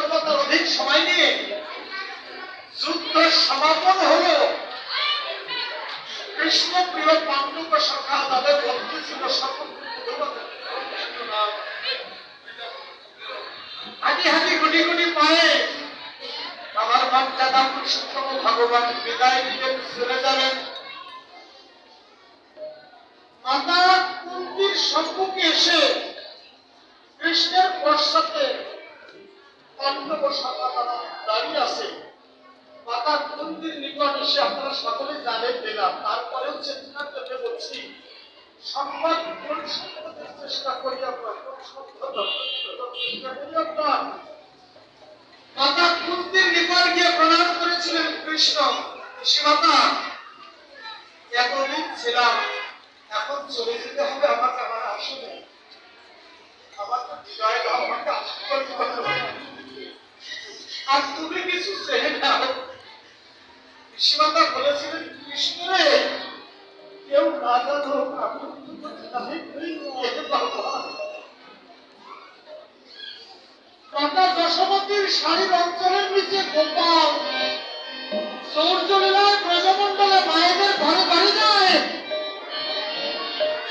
তৎপরতার অধিক সময় নিয়ে যুদ্ধ সমাপন হলো। কৃষ্ণ প্রিয় পাণ্ডব সখা তাদের বন্ধু ছিল হাঁটি হাঁটি গুটি গুটি পায়ে আমার মর্যাদা পুরুষোত্তম ভগবান বিদায় দিলেন, চলে যাবেন। মাতা কুন্তীর সম্মুখে এসে কৃষ্ণের পশ্চাতে পাণ্ডব সখা দাঁড়িয়ে আছে। মাতা কুন্তীর নিকট এসে আপনারা সকলে জানেন দিলাম, তারপরেও চেষ্টা করতে বলছি সংবাদ চেষ্টা করি আমরা। মাতা কুন্তীর নিকট গিয়ে প্রণাম করেছিলেন কৃষ্ণ, সীমাতা এতদিন ছিলাম, এখন চলে যেতে হবে আমাকে, আমার আসলে আমার বিদায় দাও, আমাকে আশীর্বাদ করতে হবে, আর তুমি কিছু চেয়ে নাও। সীমাতা বলেছিলেন কৃষ্ণ রে, কেউ না জানো মাতা যশোমতীর শাড়ির অঞ্চলের নিচে গোপাল সৌর্যলীলায় ব্রজমণ্ডলে মায়েদের ঘরে বাড়ি যায়।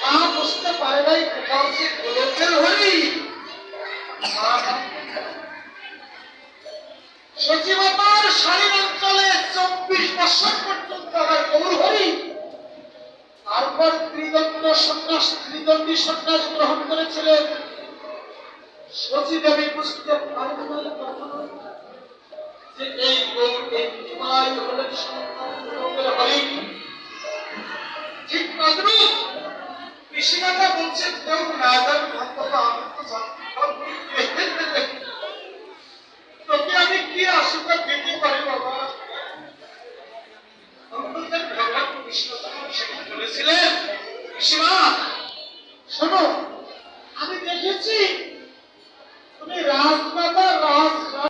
মা বুঝতে পারে নাই গোপাল যে গোলকের হরি। সচিবতার শাড়ির অঞ্চলে 24 বছর পর্যন্ত আমার গৌর হরি, তারপর ত্রিদণ্ডী সন্ন্যাস গ্রহণ করেছিলেন। সচিদেবী বুঝতে পারেন যে এই গৌর এই নিমাই হলেন সন্তান হরি। ঠিক তদ্রূপ পিসিমাতা বলছেন কেউ না জান ভক্ত, আমি তো জানি তোকে আমি কি আশীর্বাদ দিতে পারি বাবা। ভগবান কৃষ্ণ তখন সেখানে বলেছিলেন পিসিমা শোনো, আমি দেখেছি